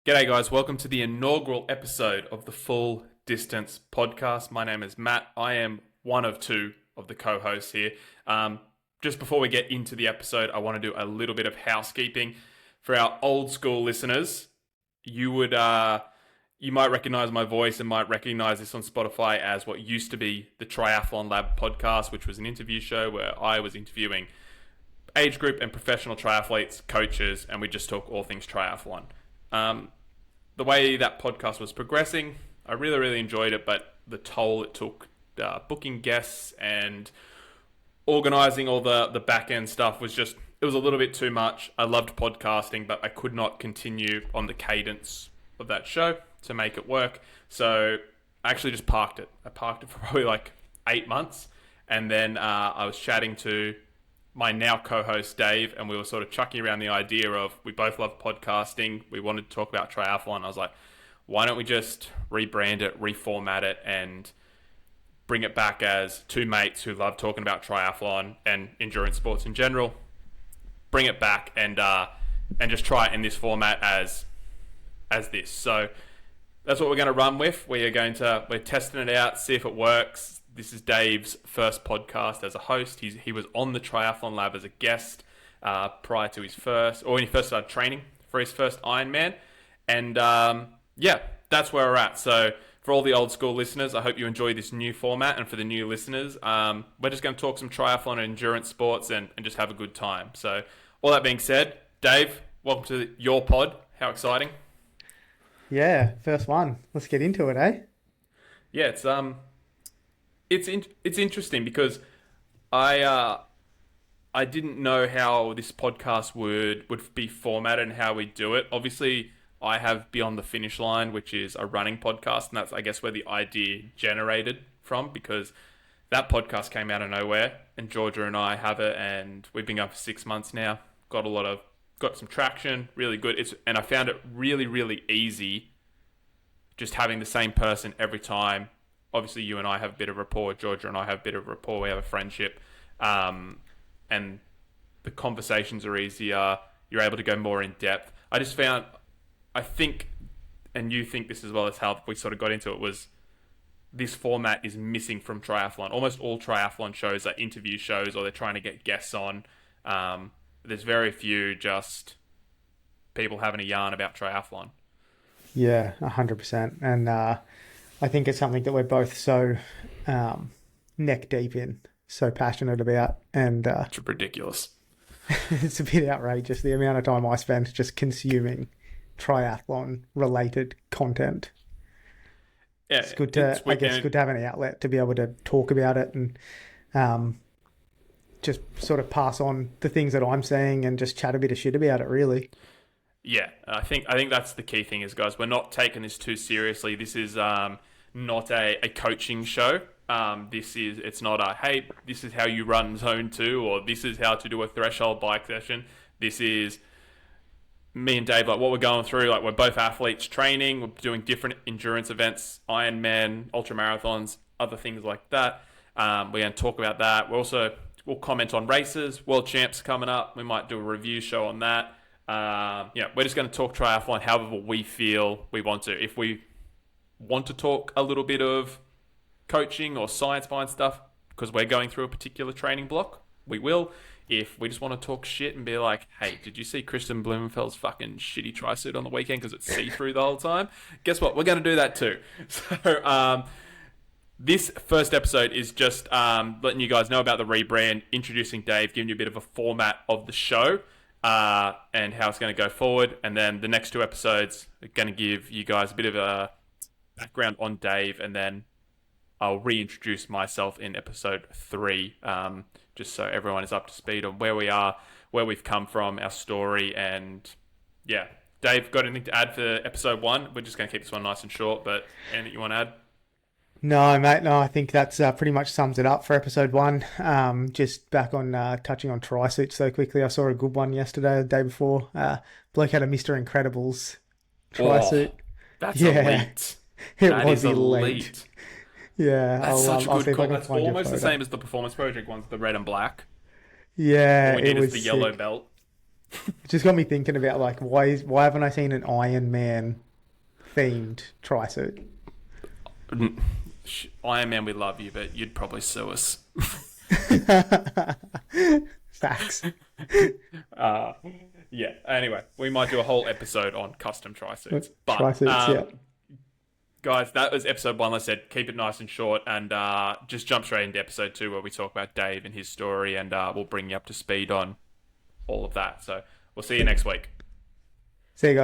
G'day guys, welcome to the inaugural episode of the Full Distance Podcast. My name is Matt. I am one of two of the co-hosts here. Just before we get into the episode, I want to do a little bit of housekeeping. For our old school listeners, you might recognize my voice and might recognize this on Spotify as what used to be the Triathlon Lab podcast, which was an interview show where I was interviewing age group and professional triathletes, coaches, and we just talk all things triathlon. The way that podcast was progressing, I really enjoyed it, but the toll it took booking guests and organizing all the back end stuff was just, it was a little bit too much. I loved podcasting, but I could not continue on the cadence of that show to make it work. So I actually just parked it. I parked it for probably like 8 months. And then I was chatting to my now co-host Dave, and we were sort of chucking around the idea of, we both love podcasting. We wanted to talk about triathlon. I was like, why don't we just rebrand it, reformat it, and bring it back as two mates who love talking about triathlon and endurance sports in general. Bring it back and just try it in this format as this. So that's what we're going to run with. We're testing it out, see if it works. This is Dave's first podcast as a host. He was on the Triathlon Lab as a guest prior to when he first started training for his first Ironman. And that's where we're at. So for all the old school listeners, I hope you enjoy this new format. And for the new listeners, we're just going to talk some triathlon and endurance sports and just have a good time. So all that being said, Dave, welcome to your pod. How exciting. Yeah, first one. Let's get into it, eh? Yeah, it's interesting because I didn't know how this podcast would be formatted and how we do it. Obviously, I have Beyond the Finish Line, which is a running podcast, and that's, I guess, where the idea generated from, because that podcast came out of nowhere, and Georgia and I have it, and we've been going for 6 months now. Got some traction, really good. And I found it really easy just having the same person every time. Obviously, you and I have a bit of rapport. Georgia and I have a bit of rapport. We have a friendship. And the conversations are easier. You're able to go more in depth. I think, and you think this as well, as how we sort of got into it, was this format is missing from triathlon. Almost all triathlon shows are interview shows, or they're trying to get guests on. There's very few just people having a yarn about triathlon. Yeah, 100%. And I think it's something that we're both so neck deep in, so passionate about. And it's ridiculous. It's a bit outrageous, the amount of time I spend just consuming triathlon-related content. Yeah, it's good to, good to have an outlet to be able to talk about it and just sort of pass on the things that I'm saying and just chat a bit of shit about it, really. Yeah, I think that's the key thing is, guys, we're not taking this too seriously. This is not a coaching show. It's not a, hey, this is how you run zone 2, or this is how to do a threshold bike session. This is me and Dave, like what we're going through. Like, we're both athletes training, we're doing different endurance events, Ironman, ultra marathons, other things like that. We're going to talk about that. We'll comment on races, world champs coming up. We might do a review show on that. We're just going to talk triathlon however we feel we want to. If we want to talk a little bit of coaching or science behind stuff because we're going through a particular training block, we will. If we just want to talk shit and be like, hey, did you see Kristen Blumenfeld's fucking shitty tri-suit on the weekend because it's see-through the whole time? Guess what? We're going to do that too. So this first episode is just letting you guys know about the rebrand, introducing Dave, giving you a bit of a format of the show and how it's going to go forward. And then the next 2 episodes are going to give you guys a bit of a background on Dave, and then I'll reintroduce myself in episode 3, just so everyone is up to speed on where we are, where we've come from, our story, and yeah. Dave, got anything to add for episode 1? We're just going to keep this one nice and short, but anything you want to add? No, mate. No, I think that's pretty much sums it up for episode 1. Just back on touching on tri-suits so quickly. I saw a good one yesterday, the day before. Bloke had a Mr. Incredibles tri-suit. That's elite. It was elite. Yeah, that's such a good call. That's almost the same as the Performance Project ones, the red and black. Yeah, All we need is the yellow belt. It just got me thinking about like why haven't I seen an Iron Man themed tri-suit? Iron Man, we love you, but you'd probably sue us. Facts. Uh, yeah. Anyway, we might do a whole episode on custom tri-suits. But Tri-suits, yeah. guys, that was episode 1. Like I said, keep it nice and short, and just jump straight into episode 2 where we talk about Dave and his story, and we'll bring you up to speed on all of that. So we'll see you next week. See you guys.